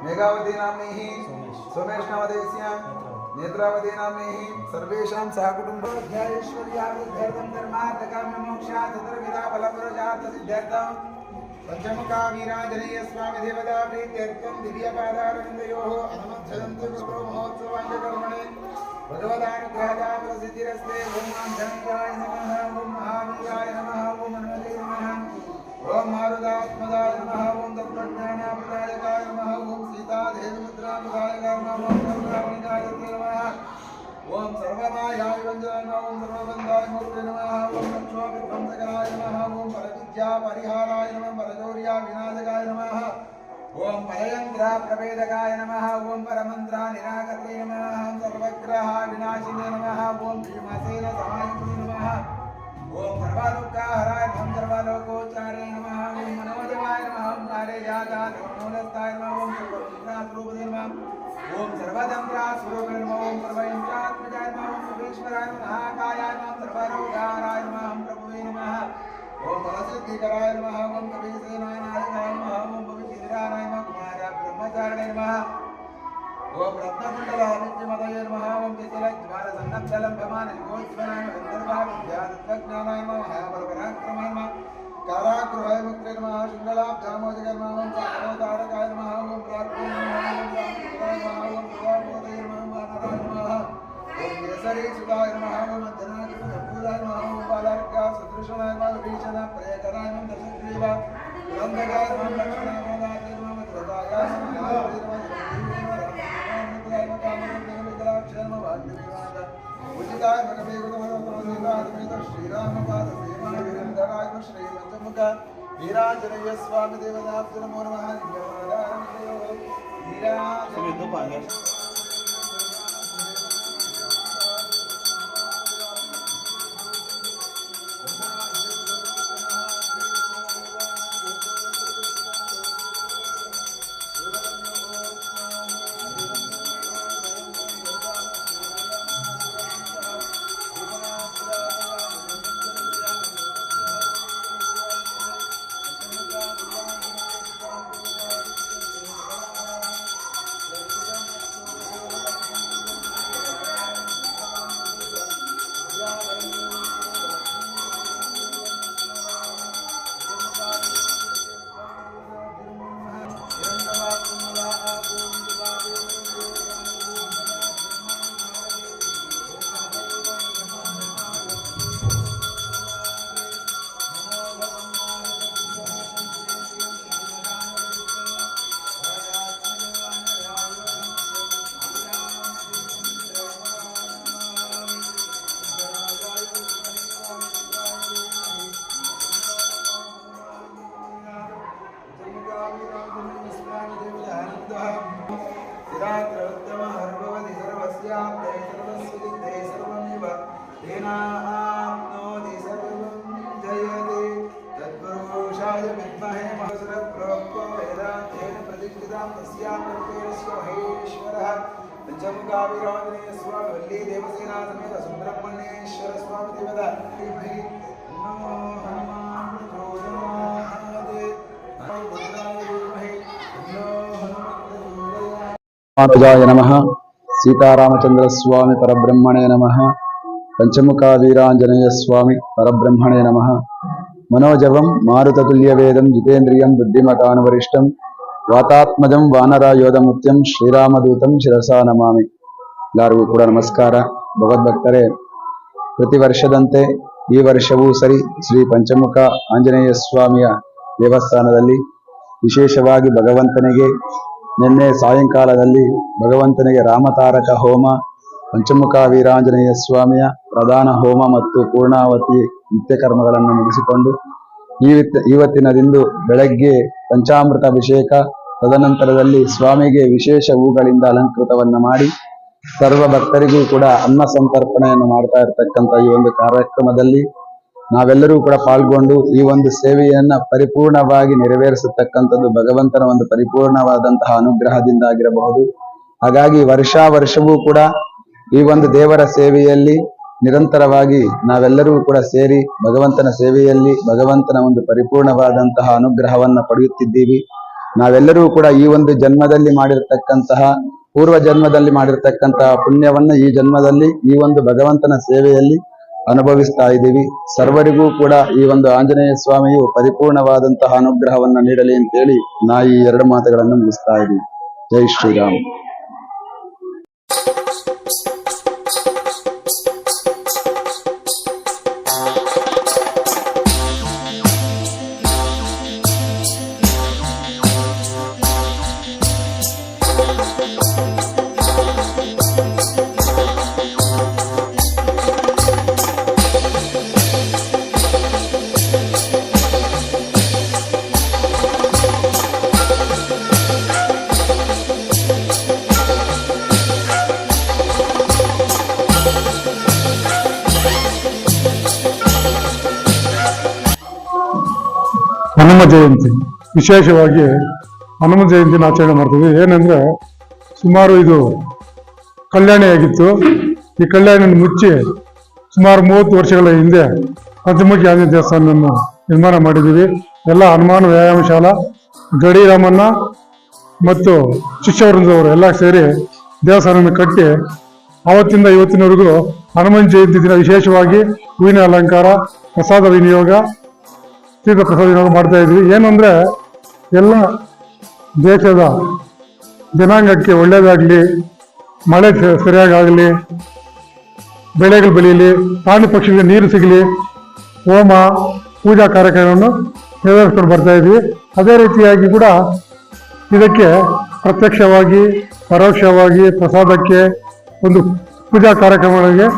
मेघावती नाम्नीः सोमेश नामधेयस्य नेत्रावती नाम्नीः सर्वेषां सहकुटुम्बोऽध्यायैश्वर्याभिवृद्ध्यर्थं धर्मार्थकाम्यमोक्षात् चतुर्विधा फलप्रदार्थसिद्ध्यर्थं पंचमुखा वीरांजनेय स्वामी देवता प्रीत्यर्थं दिव्यपादारविन्दयोः अनुमच्छदन्तु गुरु महोत्सवाङ्गकर्मणे भगवदानुग्रहदा प्रसिद्धिरस्ते। ओम धनंजयाय नमः, ओम महावीराय नमः, ओम हनुमते नमः, ओम मारुतात्मजाय नमः, ओम तत्त्वज्ञानाप्रदायकाय नमः, ओम सीतादेवमुद्राप्रदायकाय नमः, ओम सर्वरावणिकाय नमः, ओम सर्वमायाय वंदनाय नमः, ओम सर्वबन्धाय मूर्ते नमः, ओम लक्ष्मीविध्वंसकराय नमः, ओम परविद्या परिहाराय नमः, परचौर्या विनाशकाय नमः, ओम परयंत्र प्रभेदकाय नमः, ओम परमंत्र निराकर्ते नमः, ओम सर्वग्रह विनाशिने नमः, ओम भीमसेन समायुक्ते नमः, ओम सर्वालोकहराय नमः, सर्वालोकोच्चारे नमः, ओम मनोजवाय नमः, ओम कार्यजाताय मूलस्थाय नमः, ओम सर्वतंत्रास्वरूपे नमः, ओम सर्वतंत्रास्वरूपे नमः, ओम सर्वयंत्रात्मजाय नमः, ओम सर्वेश्वराय नमः, महाकायाय नमः, सर्वरोगहराय नमः, ओम प्रभुवे नमः, ओम बलसिद्धिकराय नमः, ओम कपिसेनानाय नमः, ओम भविष्यराय नमः, कुमार ब्रह्मचारिणे नमः, ओम रत्नकुण्डलादित्यमतये नमः, ओम किचलज्वालसन्नद्धलम्भमान योगोत्सवाय नमः, गन्धर्वाविद्यातत्त्वज्ञानाय नमः, महाबलपराक्रमाय नमः, कारागृहाय मुक्ते नमः, शृङ्गलाब्धामोदकाय नमः, ओम सागरोदारकाय नमः, ओम प्रार्थने नमः, ओम रामपुत्राय नमः, ओम प्रजापतये नमः, ओम वानराय नमः, ओम केसरी सुताय नमः, ओम अंजनाकृतसम्भूताय नमः, ओम बालार्का सदृशनाय नमः, विभीषण प्रियकराय नमः, दशग्रीव पुरन्दराय नमः, लक्ष्मणाय नमः, मधुरताय नमः, उचिताय श्रीरामपादसेवाय श्री पंचमुख वीरांजनेय स्वामी देवताभ्यो नमो नमः। पंचमुखा वीरांजनेय स्वामी वल्ली देवसेना समेत सुब्रह्मण्येश्वर स्वामी देवता नमो हनुमान रामानुजाय नमः। सीतारामचंद्र स्वामी परब्रह्मणे नमः। पंचमुखा वीरांजनेय स्वामी परब्रह्मणे नमः। मनोजवं मारुततुल्यवेदं जितेन्द्रियं बुद्धिमतानुवरिष्ठं वातात्मजं वानरायोधमुत्यं ಶ್ರೀರಾಮದೂತಂ ಶಿರಸಾ ನಮಾಮಿ। ಎಲ್ಲರಿಗೂ ಕೂಡ ನಮಸ್ಕಾರ। ಭಗವದ್ಭಕ್ತರೇ, ಪ್ರತಿ ವರ್ಷದಂತೆ ಈ ವರ್ಷವೂ ಸರಿ ಶ್ರೀ ಪಂಚಮುಖ ಆಂಜನೇಯ ಸ್ವಾಮಿಯ ದೇವಸ್ಥಾನದಲ್ಲಿ ವಿಶೇಷವಾಗಿ ಭಗವಂತನಿಗೆ ನಿನ್ನೆ ಸಾಯಂಕಾಲದಲ್ಲಿ ಭಗವಂತನಿಗೆ ರಾಮತಾರಕ ಹೋಮ, ಪಂಚಮುಖ ವೀರಾಂಜನೇಯ ಸ್ವಾಮಿಯ ಪ್ರಧಾನ ಹೋಮ ಮತ್ತು ಪೂರ್ಣಾವತಿ ನಿತ್ಯ ಕರ್ಮಗಳನ್ನು ಮುಗಿಸಿಕೊಂಡು ಇವತ್ತಿನದಿಂದು ಬೆಳಗ್ಗೆ ಪಂಚಾಮೃತ ಅಭಿಷೇಕ, ತದನಂತರದಲ್ಲಿ ಸ್ವಾಮಿಗೆ ವಿಶೇಷ ಹೂಗಳಿಂದ ಅಲಂಕೃತವನ್ನ ಮಾಡಿ ಸರ್ವ ಭಕ್ತರಿಗೂ ಕೂಡ ಅನ್ನ ಸಂತರ್ಪಣೆಯನ್ನು ಮಾಡ್ತಾ ಇರತಕ್ಕಂಥ ಈ ಒಂದು ಕಾರ್ಯಕ್ರಮದಲ್ಲಿ ನಾವೆಲ್ಲರೂ ಕೂಡ ಪಾಲ್ಗೊಂಡು ಈ ಒಂದು ಸೇವೆಯನ್ನ ಪರಿಪೂರ್ಣವಾಗಿ ನೆರವೇರಿಸತಕ್ಕಂಥದ್ದು ಭಗವಂತನ ಒಂದು ಪರಿಪೂರ್ಣವಾದಂತಹ ಅನುಗ್ರಹದಿಂದ ಆಗಿರಬಹುದು. ಹಾಗಾಗಿ ವರ್ಷವೂ ಕೂಡ ಈ ಒಂದು ದೇವರ ಸೇವೆಯಲ್ಲಿ ನಿರಂತರವಾಗಿ ನಾವೆಲ್ಲರೂ ಕೂಡ ಸೇರಿ ಭಗವಂತನ ಸೇವೆಯಲ್ಲಿ ಭಗವಂತನ ಒಂದು ಪರಿಪೂರ್ಣವಾದಂತಹ ಅನುಗ್ರಹವನ್ನ ಪಡೆಯುತ್ತಿದ್ದೀವಿ. ನಾವೆಲ್ಲರೂ ಕೂಡ ಈ ಒಂದು ಜನ್ಮದಲ್ಲಿ ಮಾಡಿರ್ತಕ್ಕಂತಹ ಪೂರ್ವ ಜನ್ಮದಲ್ಲಿ ಮಾಡಿರ್ತಕ್ಕಂತಹ ಪುಣ್ಯವನ್ನ ಈ ಜನ್ಮದಲ್ಲಿ ಈ ಒಂದು ಭಗವಂತನ ಸೇವೆಯಲ್ಲಿ ಅನುಭವಿಸ್ತಾ ಇದ್ದೀವಿ. ಸರ್ವರಿಗೂ ಕೂಡ ಈ ಒಂದು ಆಂಜನೇಯ ಸ್ವಾಮಿಯು ಪರಿಪೂರ್ಣವಾದಂತಹ ಅನುಗ್ರಹವನ್ನ ನೀಡಲಿ ಅಂತೇಳಿ ನಾ ಈ 2 ಮಾತುಗಳನ್ನು ಮುಗಿಸ್ತಾ ಇದ್ದೀವಿ. ಜೈ ಶ್ರೀರಾಮ್. ಹನುಮ ಜಯಂತಿ ವಿಶೇಷವಾಗಿ ಹನುಮ ಜಯಂತಿನ ಆಚರಣೆ ಮಾಡ್ತೀವಿ. ಏನಂದ್ರೆ ಸುಮಾರು ಇದು ಕಲ್ಯಾಣಿಯಾಗಿತ್ತು. ಈ ಕಲ್ಯಾಣಿಯನ್ನು ಮುಚ್ಚಿ ಸುಮಾರು 30 ವರ್ಷಗಳ ಹಿಂದೆ ಪಂಚಮುಖಿ ಆಂಜನೇಯ ದೇವಸ್ಥಾನವನ್ನು ನಿರ್ಮಾಣ ಮಾಡಿದ್ದೀವಿ. ಎಲ್ಲ ಹನುಮಾನ ವ್ಯಾಯಾಮ ಶಾಲಾ ಗಡಿ ರಾಮಣ್ಣ ಮತ್ತು ಶಿಷ್ಯವೃಂದವರು ಎಲ್ಲ ಸೇರಿ ದೇವಸ್ಥಾನವನ್ನು ಕಟ್ಟಿ ಆವತ್ತಿಂದ ಇವತ್ತಿನವರೆಗೂ ಹನುಮನ್ ಜಯಂತಿ ದಿನ ವಿಶೇಷವಾಗಿ ಹೂವಿನ ಅಲಂಕಾರ, ಪ್ರಸಾದ ವಿನಿಯೋಗ, ತೀರ್ಥ ಪ್ರಸಾದ ವಿನಿಯೋಗ ಮಾಡ್ತಾ ಇದ್ವಿ. ಏನು ಅಂದರೆ ಎಲ್ಲ ದೇಶದ ಜನಾಂಗಕ್ಕೆ ಒಳ್ಳೆಯದಾಗಲಿ, ಮಳೆ ಸರಿಯಾಗಲಿ, ಬೆಳೆಗಳು ಬೆಳೀಲಿ, ಪ್ರಾಣಿ ಪಕ್ಷಿಗಳಿಗೆ ನೀರು ಸಿಗಲಿ, ಹೋಮ ಪೂಜಾ ಕಾರ್ಯಕ್ರಮವನ್ನು ನೆರವೇರಿಸ್ಕೊಂಡು ಬರ್ತಾ ಇದ್ವಿ. ಅದೇ ರೀತಿಯಾಗಿ ಕೂಡ ಇದಕ್ಕೆ ಪ್ರತ್ಯಕ್ಷವಾಗಿ ಪರೋಕ್ಷವಾಗಿ ಪ್ರಸಾದಕ್ಕೆ ಒಂದು ಪೂಜಾ ಕಾರ್ಯಕ್ರಮಗಳಿಗೆ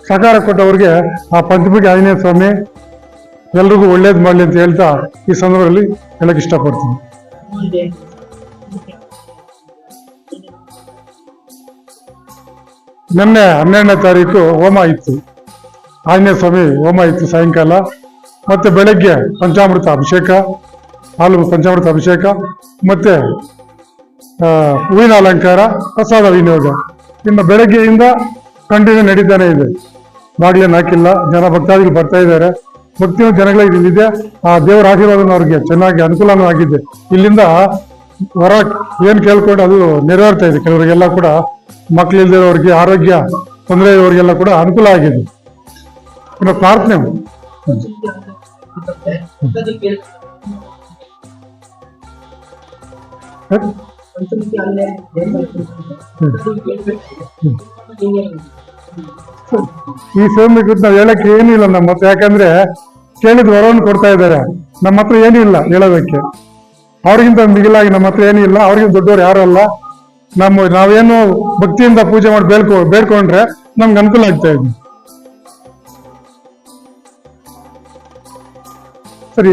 ಸಹಕಾರ ಕೊಟ್ಟವರಿಗೆ ಆ ಪಂಚಮುಖಿ ಆಂಜನೇಯ ಸ್ವಾಮಿ ಎಲ್ರಿಗೂ ಒಳ್ಳೇದು ಮಾಡಲಿ ಅಂತ ಹೇಳ್ತಾ ಈ ಸಂದರ್ಭದಲ್ಲಿ ಹೇಳಕ್ ಇಷ್ಟಪಡ್ತೀನಿ. ನಿನ್ನೆ 12ನೇ ತಾರೀಕು ಹೋಮ ಇತ್ತು, ಆಂಜನೇಯ ಸ್ವಾಮಿ ಹೋಮ ಇತ್ತು ಸಾಯಂಕಾಲ. ಮತ್ತೆ ಬೆಳಗ್ಗೆ ಪಂಚಾಮೃತ ಅಭಿಷೇಕ, ಹಾಲು ಪಂಚಾಮೃತ ಅಭಿಷೇಕ, ಮತ್ತೆ ಹೂವಿನ ಅಲಂಕಾರ, ಪ್ರಸಾದ ವಿನಿಯೋಗ ಇನ್ನು ಬೆಳಗ್ಗೆಯಿಂದ ಕಂಟಿನ್ಯೂ ನಡೀತಾನೆ ಇದೆ. ಬಾಗಿಲೇನು ಹಾಕಿಲ್ಲ, ಜನ ಭಕ್ತಾದಿಗಳು ಬರ್ತಾ ಇದ್ದಾರೆ. ಭಕ್ತಿಯ ಜನಗಳಿಗೆ ಇಲ್ಲಿದೆ. ಆ ದೇವರ ಆಶೀರ್ವಾದನ ಅವ್ರಿಗೆ ಚೆನ್ನಾಗಿ ಅನುಕೂಲನೂ ಆಗಿದೆ. ಇಲ್ಲಿಂದ ಹೊರ ಏನ್ ಕೇಳ್ಕೊಂಡು ಅದು ನೆರವೇರ್ತಾ ಇದೆ. ಕೆಲವರಿಗೆಲ್ಲ ಕೂಡ ಮಕ್ಕಳಿಲ್ದಿರೋರಿಗೆ, ಆರೋಗ್ಯ ತೊಂದರೆ ಇರೋರಿಗೆಲ್ಲ ಕೂಡ ಅನುಕೂಲ ಆಗಿದೆ. ಇನ್ನು ಪ್ರಾರ್ಥನೆ ಈ ಸ್ವಾಮಿ ಕುರಿತು ನಾವು ಹೇಳಕ್ಕೆ ಏನಿಲ್ಲ ನಮ್ಮ ಹತ್ರ. ಯಾಕಂದ್ರೆ ಕೇಳಿದ ವರವನ್ನು ಕೊಡ್ತಾ ಇದ್ದಾರೆ. ನಮ್ಮ ಹತ್ರ ಏನಿಲ್ಲ ಹೇಳೋದಕ್ಕೆ. ಅವ್ರಿಗಿಂತ ಮಿಗಿಲಾಗಿ ನಮ್ಮ ಹತ್ರ ಏನಿಲ್ಲ. ಅವ್ರಿಗಿಂತ ದೊಡ್ಡವ್ರು ಯಾರು ಅಲ್ಲ. ನಾವೇನು ಭಕ್ತಿಯಿಂದ ಪೂಜೆ ಮಾಡಿ ಬೇಡ್ಕೊಂಡ್ರೆ ನಮ್ಗೆ ಅನುಕೂಲ ಆಗ್ತಾ ಇದೆ. ಸರಿ,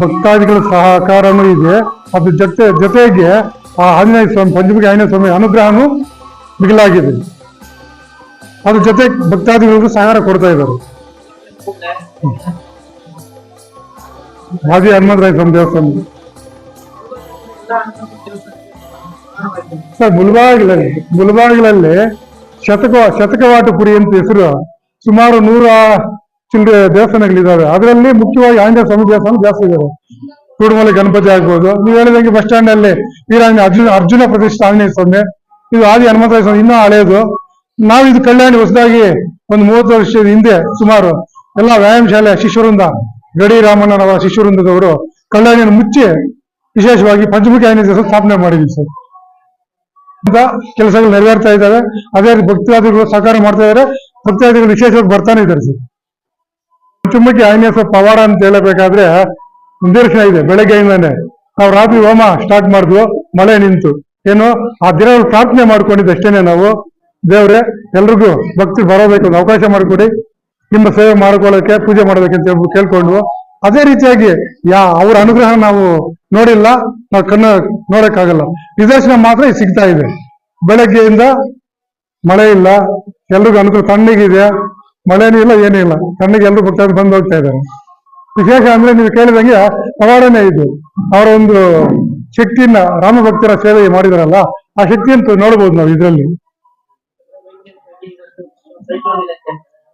ಭಕ್ತಾದಿಗಳ ಸಹಕಾರನೂ ಇದೆ. ಅದ್ರ ಜೊತೆಗೆ ಆ ಆಂಜನೇಯ ಸ್ವಾಮಿ, ಪಂಚಮುಖಿ ಆಂಜನೇಯ ಸ್ವಾಮಿ ಅನುಗ್ರಹನೂ ಮಿಗಿಲಾಗಿದೆ. ಅದ್ರ ಜೊತೆ ಭಕ್ತಾದಿಗಳಿಗೂ ಸಹಕಾರ ಕೊಡ್ತಾ ಇದ್ದಾರೆ. ಮಾಜಿ ಹನುಮಂತರಾಯ ಸ್ವಾಮಿ ದೇವಸ್ಥಾನ ಸರ್, ಮುಳಬಾಗಿಲಲ್ಲಿ ಶತಕವಾಟಪುರಿ ಅಂತ ಹೆಸರು ಸುಮಾರು 100 ಚಿಲ್ಲರೆ ದೇವಸ್ಥಾನಗಳಿದ್ದಾವೆ. ಅದರಲ್ಲಿ ಮುಖ್ಯವಾಗಿ ಆಂಜನೇಯ ಸ್ವಾಮಿ ದೇವಸ್ಥಾನ ಜಾಸ್ತಿ ಇದಾವೆ. ಕೂಡುಮಲೆ ಗಣಪತಿ ಆಗ್ಬೋದು. ನೀವು ಹೇಳಿದಂಗೆ ಬಸ್ ಸ್ಟ್ಯಾಂಡ್ ಅಲ್ಲಿ ಅರ್ಜುನ ಪ್ರತಿಷ್ಠಿತ ಆಂಜನೇಯ ಸ್ವಾಮಿ, ಇದು ಆದಿ ಹನುಮಂತರಾಯ ಸ್ವಾಮಿ ಇನ್ನೂ ಹಳೆಯದು. ನಾವು ಇದು ಕಲ್ಯಾಣಿ ಹೊಸದಾಗಿ ಒಂದು 30 ವರ್ಷದ ಹಿಂದೆ ಸುಮಾರು ಎಲ್ಲ ವ್ಯಾಯಾಮ ಶಾಲೆ ಶಿಷ್ಯವೃಂದ, ಗಡಿ ರಾಮಣ್ಣನವರ ಶಿಷ್ಯವೃಂದದವರು ಕಲ್ಯಾಣಿಯನ್ನು ಮುಚ್ಚಿ ವಿಶೇಷವಾಗಿ ಪಂಚಮುಖಿ ಆಂಜನೇಯ ದೇವಸ್ಥಾನ ಸ್ಥಾಪನೆ ಮಾಡಿದ್ವಿ ಸರ್. ಅಂತ ಕೆಲಸಗಳು ನೆರವೇರ್ತಾ ಇದ್ದಾವೆ. ಅದೇ ರೀತಿ ಭಕ್ತಾದಿಗಳು ಸಹಕಾರ ಮಾಡ್ತಾ ಇದ್ದಾರೆ. ಭಕ್ತಾದಿಗಳು ವಿಶೇಷವಾಗಿ ಬರ್ತಾನೆ ಇದ್ದಾರೆ ಸರ್. ಪಂಚಮುಖಿ ಆಂಜನೇಯ ಸ್ವಾಮಿ ಪವಾಡ ಅಂತ ಹೇಳಬೇಕಾದ್ರೆ ನಿದರ್ಶನ ಇದೆ. ಬೆಳಗ್ಗೆಯಿಂದಾನೆ ನಾವು ರಾತ್ರಿ ಹೋಮ ಸ್ಟಾರ್ಟ್ ಮಾಡಿದ್ವು, ಮಳೆ ನಿಂತು. ಏನು ಆ ದಿನಗಳು ಪ್ರಾರ್ಥನೆ ಮಾಡ್ಕೊಂಡಿದ್ದು ಅಷ್ಟೇನೆ. ನಾವು ದೇವ್ರೆ ಎಲ್ರಿಗೂ ಭಕ್ತಿ ಬರೋಬೇಕು, ಒಂದು ಅವಕಾಶ ಮಾಡಿಕೊಡಿ, ನಿಮ್ಮ ಸೇವೆ ಮಾಡ್ಕೊಳ್ಳೋಕೆ, ಪೂಜೆ ಮಾಡೋದಕ್ಕೆ ಅಂತ ಕೇಳ್ಕೊಂಡು, ಅದೇ ರೀತಿಯಾಗಿ ಅವ್ರ ಅನುಗ್ರಹ ನಾವು ನೋಡಿಲ್ಲ, ನಾವು ನೋಡಕ್ಕಾಗಲ್ಲ. ನಿದರ್ಶನ ಮಾತ್ರ ಸಿಗ್ತಾ ಇದೆ. ಬೆಳಗ್ಗೆಯಿಂದ ಮಳೆ ಇಲ್ಲ, ಎಲ್ರಿಗೂ ಅನುಕೂಲ, ತಣ್ಣಗಿದೆ, ಮಳೆನೂ ಇಲ್ಲ, ಏನೂ ಇಲ್ಲ, ತಣ್ಣಗೆ ಎಲ್ರು ಭಕ್ತಾದಿಗಳು ಬಂದು ಹೋಗ್ತಾ ಇದ್ದಾರೆ. ವಿಶೇಷ ಅಂದ್ರೆ ನೀವು ಕೇಳಿದಂಗೆ ಪವಾಡನೇ ಇದು. ಅವರ ಒಂದು ಶಕ್ತಿಯನ್ನ, ರಾಮಭಕ್ತರ ಸೇವೆ ಮಾಡಿದಾರಲ್ಲ, ಆ ಶಕ್ತಿಯನ್ನು ನೋಡ್ಬೋದು ನಾವು ಇದರಲ್ಲಿ.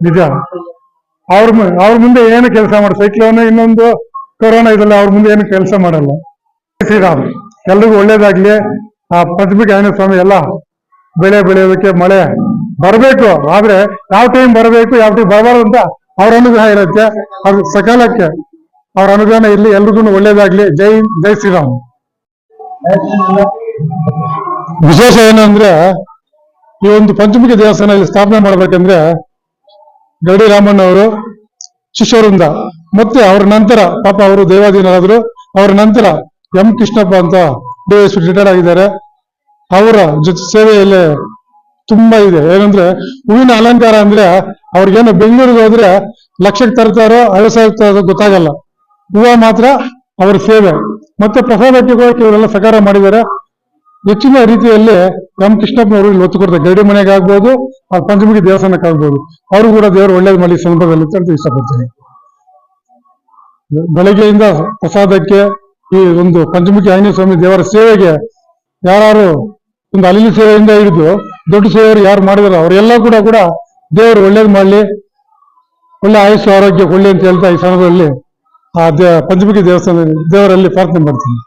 ನಿಜ. ಅವ್ರ ಮುಂದೆ ಏನು ಕೆಲಸ ಮಾಡ, ಸೈಕ್ಲೋನ್ ಇನ್ನೊಂದು ಕೊರೋನಾ ಇದೆಲ್ಲ ಅವ್ರ ಮುಂದೆ ಏನು ಕೆಲಸ ಮಾಡಲ್ಲ. ಶ್ರೀರಾಮ್ ಎಲ್ರಿಗೂ ಒಳ್ಳೇದಾಗ್ಲಿ. ಆ ಪಂಚಮುಖಿ ಆಂಜನೇಯ ಸ್ವಾಮಿ ಎಲ್ಲ ಬೆಳೆ ಬೆಳೆಯೋದಕ್ಕೆ ಮಳೆ ಬರಬೇಕು, ಆದ್ರೆ ಯಾವ ಟೈಮ್ ಬರಬೇಕು ಯಾವ ಟೈಮ್ ಬರಬಾರ್ದು ಅಂತ ಅವ್ರ ಅನುಗ್ರಹ ಇರುತ್ತೆ. ಅದು ಸಕಾಲಕ್ಕೆ ಅವ್ರ ಅನುಗ್ರಹ ಇರ್ಲಿ, ಎಲ್ರಿಗೂ ಒಳ್ಳೇದಾಗ್ಲಿ. ಜೈ ಜೈ ಶ್ರೀರಾಮ್. ವಿಶೇಷ ಏನಂದ್ರೆ ಈ ಒಂದು ಪಂಚಮುಖಿ ದೇವಸ್ಥಾನ ಇಲ್ಲಿ ಸ್ಥಾಪನೆ ಮಾಡ್ಬೇಕಂದ್ರೆ ಗಡಿ ರಾಮಣ್ಣ ಅವರು ಶಿಷ್ಯರಿಂದ, ಮತ್ತೆ ಅವ್ರ ನಂತರ ಪಾಪ ಅವರು ದೇವಾಧೀನರಾದ್ರು. ಅವ್ರ ನಂತರ ಎಂ ಕೃಷ್ಣಪ್ಪ ಅಂತ ಡಿವೈಎಸ್ಪಿ ರಿಟೈರ್ಡ್ ಆಗಿದ್ದಾರೆ. ಅವರ ಜೊತೆ ಸೇವೆಯಲ್ಲಿ ತುಂಬಾ ಇದೆ. ಏನಂದ್ರೆ ಹೂವಿನ ಅಲಂಕಾರ ಅಂದ್ರೆ ಅವ್ರಿಗೇನು ಬೆಂಗಳೂರಿಗೆ ಹೋದ್ರೆ ಲಕ್ಷಕ್ಕೆ ತರ್ತಾರೋ 50,000 ಗೊತ್ತಾಗಲ್ಲ. ಹೂವ ಮಾತ್ರ ಅವ್ರ ಸೇವೆ. ಮತ್ತೆ ಪ್ರಸಾದಕ್ಕೆ ಇವರೆಲ್ಲ ಸಹಕಾರ ಮಾಡಿದ್ದಾರೆ. ಹೆಚ್ಚಿನ ರೀತಿಯಲ್ಲಿ ಎಂ ಕೃಷ್ಣಪ್ಪನವರು ಇಲ್ಲಿ ಒತ್ತು ಕೊಡ್ತಾರೆ. ಗರಡಿ ಮನೆಗೆ ಆಗ್ಬೋದು, ಆ ಪಂಚಮುಖಿ ದೇವಸ್ಥಾನಕ್ಕೆ ಆಗ್ಬೋದು. ಅವರು ಕೂಡ ದೇವರು ಒಳ್ಳೇದು ಮಾಡಿ ಸಂದರ್ಭದಲ್ಲಿ ಅಂತ ಇಷ್ಟಪಡ್ತೀನಿ. ಬೆಳಗ್ಗೆಯಿಂದ ಪ್ರಸಾದಕ್ಕೆ ಈ ಒಂದು ಪಂಚಮುಖಿ ಆಂಜನೇಯ ಸ್ವಾಮಿ ದೇವರ ಸೇವೆಗೆ ಯಾರು ಒಂದು ಅಲ್ಲಿನ ಸೇವೆಯಿಂದ ಹಿಡಿದು ದೊಡ್ಡ ಸೇವೆಯವರು ಯಾರು ಮಾಡಿದಾರೋ ಅವರೆಲ್ಲ ಕೂಡ ದೇವರು ಒಳ್ಳೇದು ಮಾಡಲಿ, ಒಳ್ಳೆ ಆಯುಷ್ಯ ಆರೋಗ್ಯ ಕೊಳ್ಳಿ ಅಂತ ಹೇಳ್ತಾ ಈ ಸಮಯದಲ್ಲಿ ಆ ಪಂಚಮುಖಿ ದೇವಸ್ಥಾನ ದೇವರಲ್ಲಿ ಪ್ರಾರ್ಥನೆ ಮಾಡ್ತೀನಿ.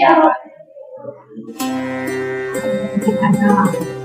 Yeah.